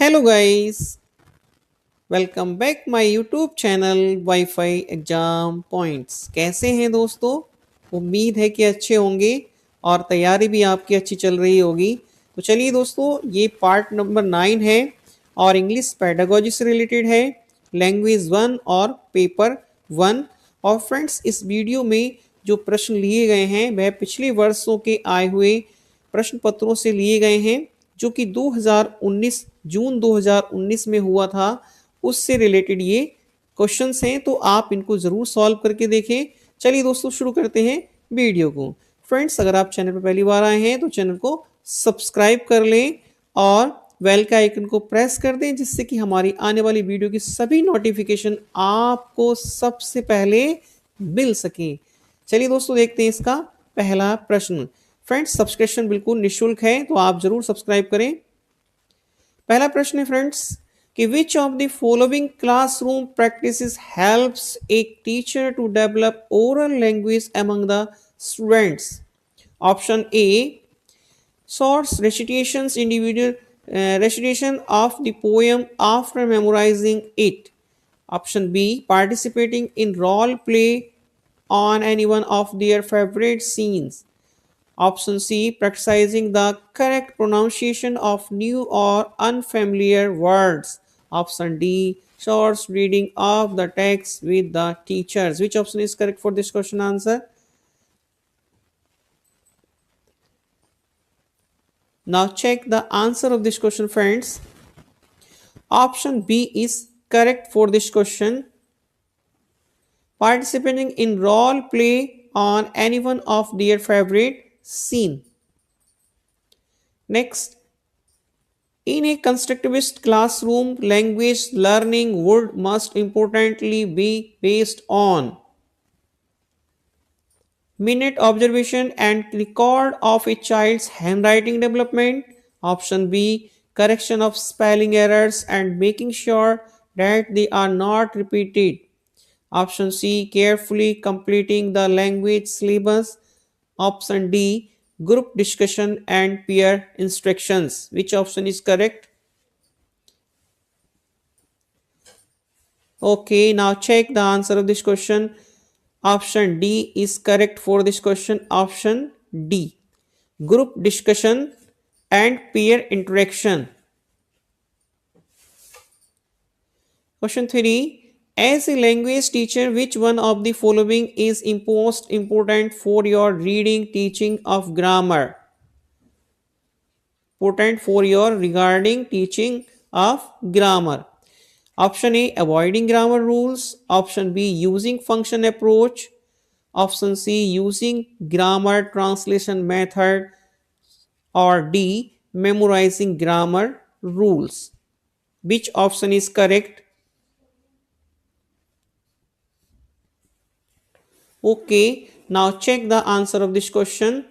Hello guys, welcome back my YouTube channel wifi exam points. कैसे हैं दोस्तों? उम्मीद है कि अच्छे होंगे और तैयारी भी आपकी अच्छी चल रही होगी। तो चलिए दोस्तों, ये पार्ट नंबर 9 है और इंग्लिश पेडागोजी से रिलेटेड है, लैंग्वेज 1 और पेपर 1। और फ्रेंड्स, इस वीडियो में जो प्रश्न लिए गए हैं वह पिछले वर्षों के आए हुए प्रश्न पत्रों से लिए गए हैं, जो कि 2019 जून 2019 में हुआ था, उससे रिलेटेड ये क्वेश्चंस हैं। तो आप इनको ज़रूर सॉल्व करके देखें। चलिए दोस्तों, शुरू करते हैं वीडियो को। फ्रेंड्स, अगर आप चैनल पर पहली बार आए हैं तो चैनल को सब्सक्राइब कर लें और बेल का आइकन को प्रेस कर दें, जिससे कि हमारी आने वाली वीडियो की सभी नोटिफिकेशन आपको सबसे पहले मिल सके। चलिए दोस्तों, देखते हैं इसका पहला प्रश्न। फ्रेंड्स, सब्सक्रिप्शन बिल्कुल निःशुल्क है, तो आप जरूर सब्सक्राइब करें। पहला प्रश्न है फ्रेंड्स कि which of the following classroom practices helps a teacher to develop oral language among the students? Option A, short recitations, individual recitation of the poem after memorizing it. Option B, participating in role play on any one of their favorite scenes. Option C, practicing the correct pronunciation of new or unfamiliar words. Option D, short reading of the text with the teachers. Which option is correct for this question answer? Now check the answer of this question, friends. Option B is correct for this question. Participating in role play on any one of their favorite scene. Next, in a constructivist classroom, language learning would must importantly be based on minute observation and record of a child's handwriting development. Option B, correction of spelling errors and making sure that they are not repeated. Option C, carefully completing the language syllabus. Option D, group discussion and peer instructions. Which option is correct? Okay, now check the answer of this question. Option D is correct for this question. Option D, group discussion and peer interaction. Question 3. As a language teacher, which one of the following is most important for your reading teaching of grammar? Important for your regarding teaching of grammar. Option A, avoiding grammar rules. Option B, using function approach. Option C, using grammar translation method. Or D, memorizing grammar rules. Which option is correct? Okay, now check the answer of this question.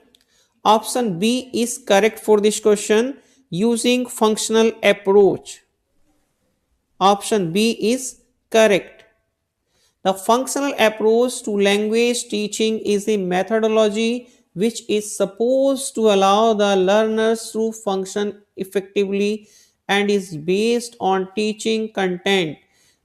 Option B is correct for this question, using functional approach. Option B is correct. The functional approach to language teaching is a methodology which is supposed to allow the learners to function effectively and is based on teaching content.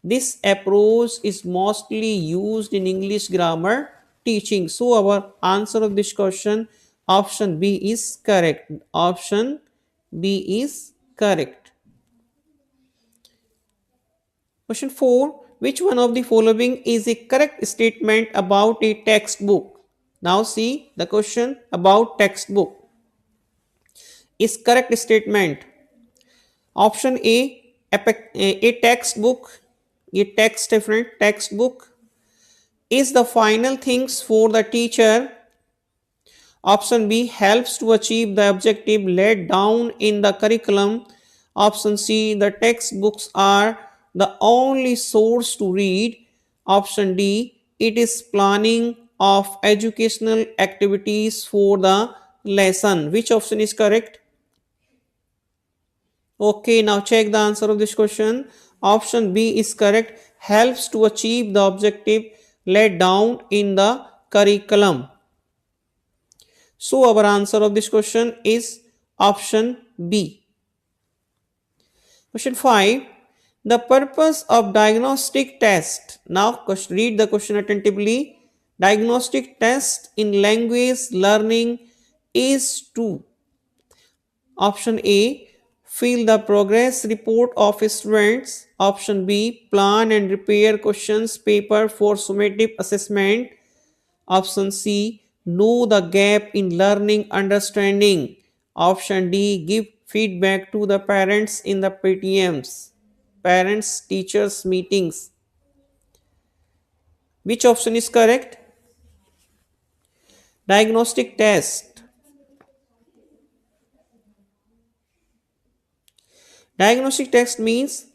This approach is mostly used in English grammar teaching. So, our answer of this question, option B is correct. Option B is correct. Question 4. Which one of the following is a correct statement about a textbook? Now see the question about textbook. Is correct statement. Option a textbook, a text different textbook is the final things for the teacher. Option B, helps to achieve the objective laid down in the curriculum. Option C, the textbooks are the only source to read. Option D, it is planning of educational activities for the lesson. Which option is correct? Okay, now check the answer of this question. Option B is correct. Helps to achieve the objective laid down in the curriculum. So our answer of this question is option B. Question 5. The purpose of diagnostic test. Now read the question attentively. Diagnostic test in language learning is to option A, fill the progress report of students. Option B, plan and prepare questions paper for summative assessment. Option C, know the gap in learning understanding. Option D, give feedback to the parents in the PTMs, parents teachers meetings. Which option is correct? Diagnostic test. Diagnostic test means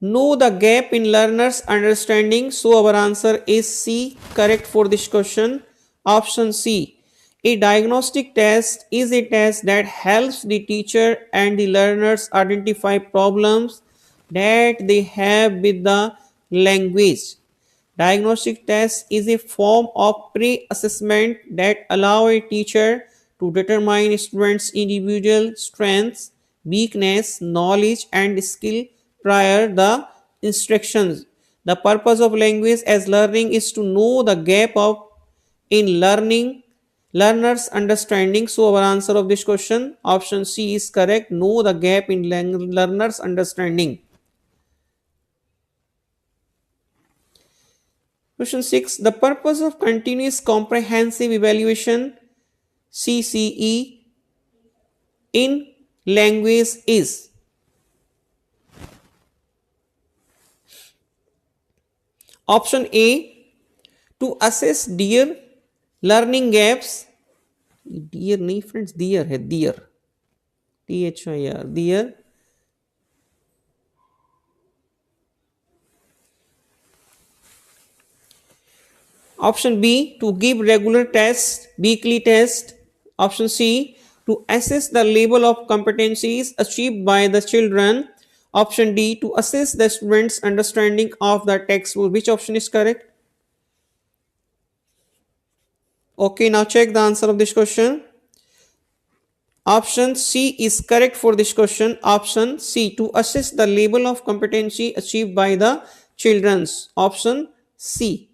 know the gap in learners' understanding. So our answer is C, correct for this question. Option C. A diagnostic test is a test that helps the teacher and the learners identify problems that they have with the language. Diagnostic test is a form of pre-assessment that allow a teacher to determine students' individual strengths, weakness, knowledge, and skill prior the instructions. The purpose of language as learning is to know the gap of in learners understanding. So our answer of this question option C is correct. Know the gap in learners understanding. Question 6. The purpose of continuous comprehensive evaluation CCE in language is option A, to assess dear learning gaps. Dear नहीं friends, dear है dear, THIR dear. Option B, to give regular tests, weekly test. Option C, to assess the level of competencies achieved by the children. Option D, to assess the students' understanding of the textbook. Which option is correct? Okay, now check the answer of this question. Option C is correct for this question. Option C, to assess the level of competency achieved by the children's. Option C.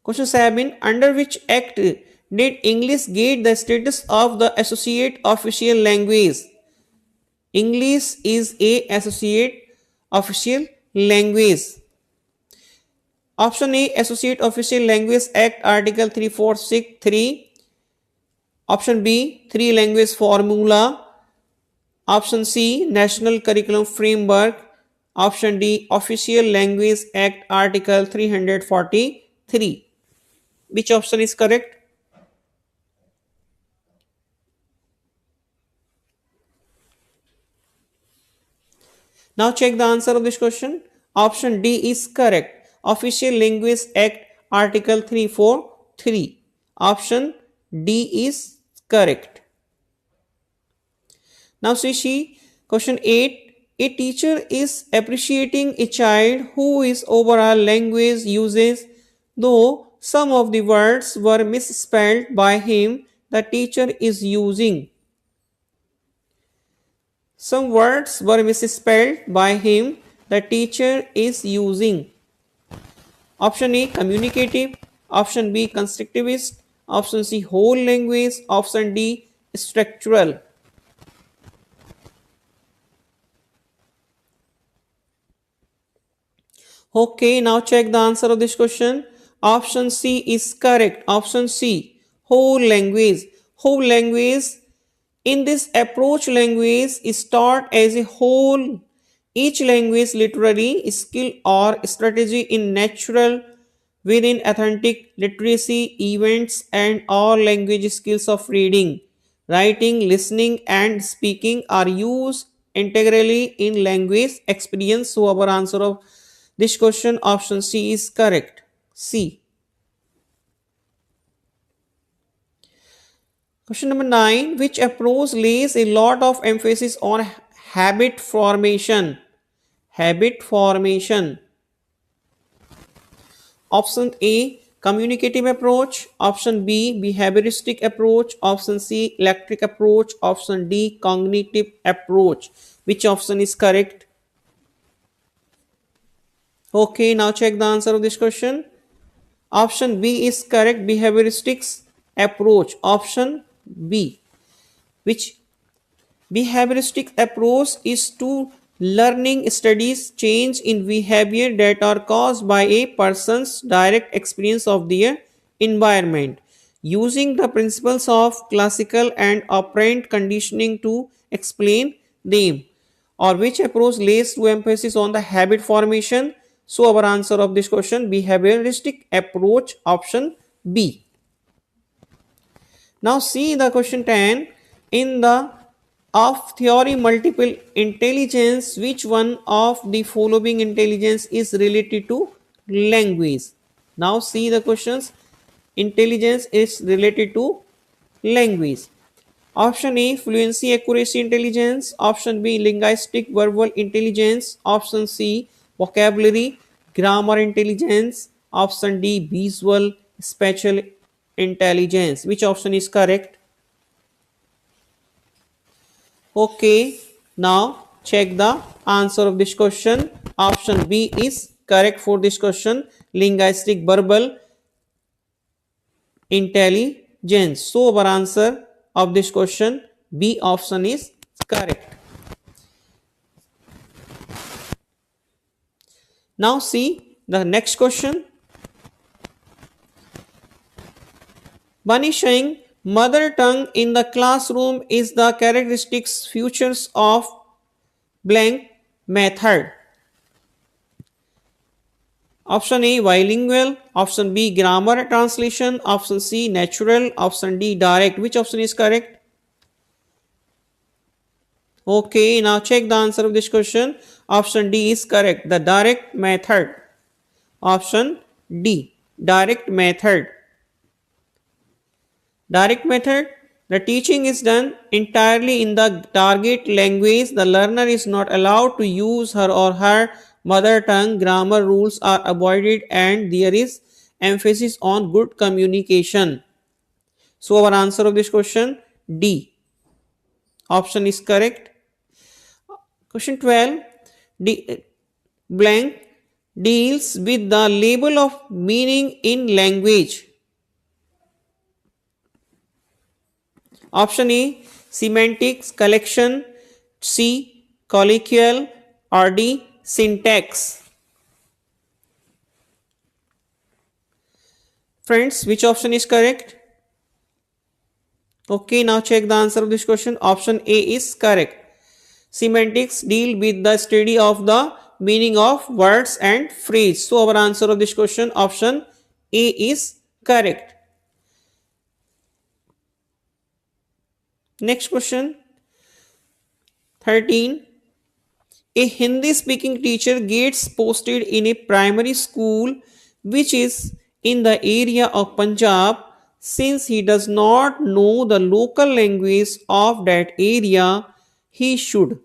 Question 7. Under which act did English get the status of the associate official language? English is a associate official language. Option A, Associate Official Language Act Article 3463. Option B, Three Language Formula. Option C, National Curriculum Framework. Option D, Official Language Act Article 343. Which option is correct? Now check the answer of this question. Option D is correct. Official Language Act Article 343. Option D is correct. Now see question 8. A teacher is appreciating a child who is overall language uses, though some of the words were misspelled by him. The teacher is using. Some words were misspelled by him. The teacher is using. Option A, communicative. Option B, constructivist. Option C, whole language. Option D, structural. Okay, now check the answer of this question. Option C is correct. Option C, whole language. Whole language. In this approach, language is taught as a whole. Each language literary skill or strategy in natural within authentic literacy events and all language skills of reading, writing, listening and speaking are used integrally in language experience. So our answer of this question option C is correct. C. Question number 9. Which approach lays a lot of emphasis on habit formation? Habit formation. Option A, communicative approach, option B behavioristic approach, option C electric approach, option D cognitive approach. Which option is correct? Okay, now check the answer of this question. Option B is correct, behavioristics approach. Option B, which behavioristic approach is to learning studies change in behavior that are caused by a person's direct experience of their environment, using the principles of classical and operant conditioning to explain them, or which approach lays to emphasis on the habit formation. So our answer of this question, behavioristic approach, option B. Now see the question 10. In the of theory multiple intelligence, which one of the following intelligence is related to language? Now see the questions. Intelligence is related to language. Option A fluency accuracy intelligence, option B linguistic verbal intelligence, option C vocabulary grammar intelligence, option D visual spatial intelligence. Which option is correct? Okay, now check the answer of this question. Option B is correct for this question, linguistic verbal intelligence. So our answer of this question, B option is correct. Now see the next question. Punishing mother tongue in the classroom is the characteristics features of blank method. Option A bilingual, option B grammar translation, option C natural, option D direct. Which option is correct? Okay, now check the answer of this question. Option D is correct, the direct method. Option D, direct method. Direct method, the teaching is done entirely in the target language. The learner is not allowed to use her or her mother tongue. Grammar rules are avoided and there is emphasis on good communication. So our answer of this question, D option is correct. Question 12, D blank deals with the label of meaning in language. Option A semantics collection, C colloquial, or D syntax. Friends, which option is correct? Okay, now check the answer of this question. Option A is correct. Semantics deal with the study of the meaning of words and phrase. So our answer of this question, option A is correct. Next question 13. A Hindi speaking teacher gets posted in a primary school which is in the area of Punjab. Since he does not know the local language of that area, he should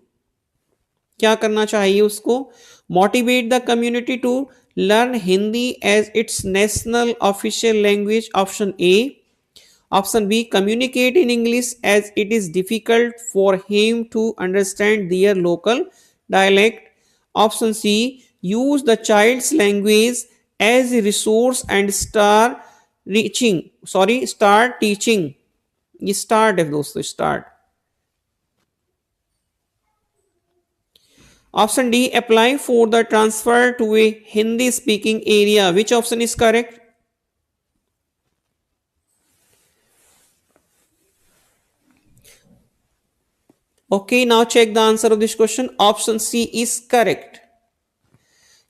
क्या करना चाहिए उसको? Motivate the community to learn Hindi as its national official language. Option A. Option B, communicate in English as it is difficult for him to understand their local dialect. Option C, use the child's language as a resource and start teaching. ये start है दोस्तों, start. Option D, apply for the transfer to a Hindi speaking area. Which option is correct? Okay, now check the answer of this question. Option C is correct.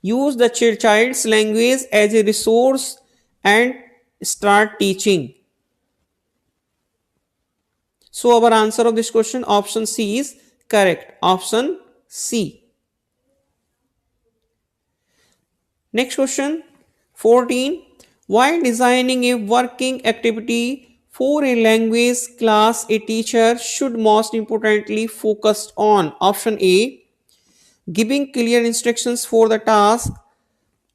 Use the child's language as a resource and start teaching. So our answer of this question, option C is correct. Option C. Next question 14. While designing a working activity for a language class, a teacher should most importantly focus on option A, giving clear instructions for the task,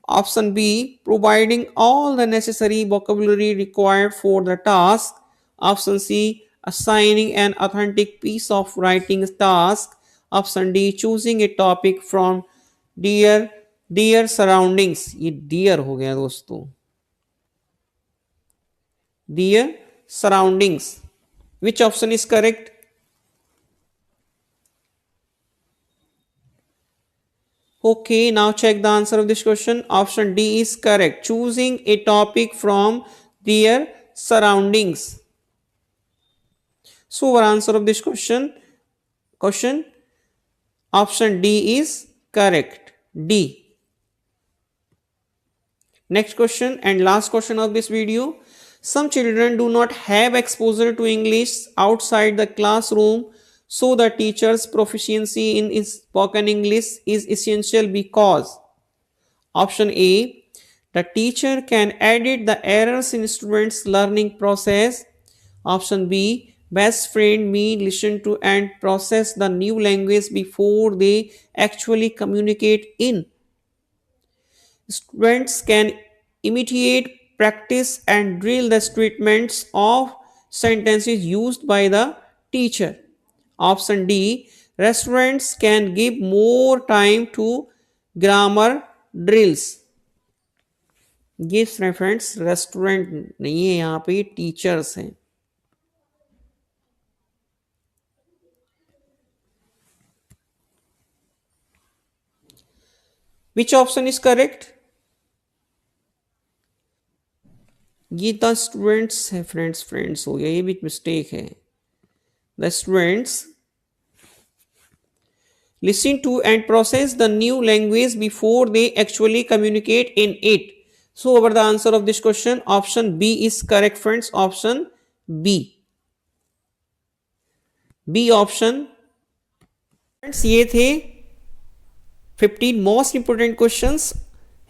Option B, providing all the necessary vocabulary required for the task. Option C, assigning an authentic piece of writing task. Option D, choosing a topic from dear dear surroundings. ये dear हो गया दोस्तों, dear surroundings. Which option is correct? Okay, now check the answer of this question. Option D is correct. Choosing a topic from their surroundings. So our answer of this question option D is correct. D. Next question and last question of this video. Some children do not have exposure to English outside the classroom, so the teacher's proficiency in spoken English is essential because option A, the teacher can edit the errors in students' learning process. Option B, best friend me listen to and process the new language before they actually communicate in. Students can imitate, practice, and drill the statements of sentences used by the teacher. Option D, restaurants can give more time to grammar drills. ये reference restaurant नहीं है, यहाँ पे teachers हैं. Which option is correct? ये the students है friends हो गया, ये भी मिस्टेक है. The students listen to and process the new language before they actually communicate in it. So over the answer of this question, option B is correct friends. Option B option. Friends, ये थे 15 most important questions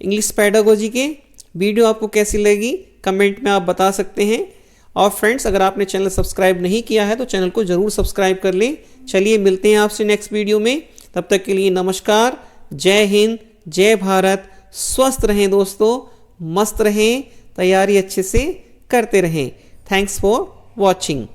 English pedagogy के. Video आपको कैसी लगी comment में आप बता सकते हैं. और फ्रेंड्स, अगर आपने चैनल सब्सक्राइब नहीं किया है तो चैनल को जरूर सब्सक्राइब कर लें. चलिए मिलते हैं आपसे नेक्स्ट वीडियो में. तब तक के लिए नमस्कार, जय हिंद, जय भारत. स्वस्थ रहें दोस्तों, मस्त रहें, तैयारी अच्छे से करते रहें. Thanks for watching.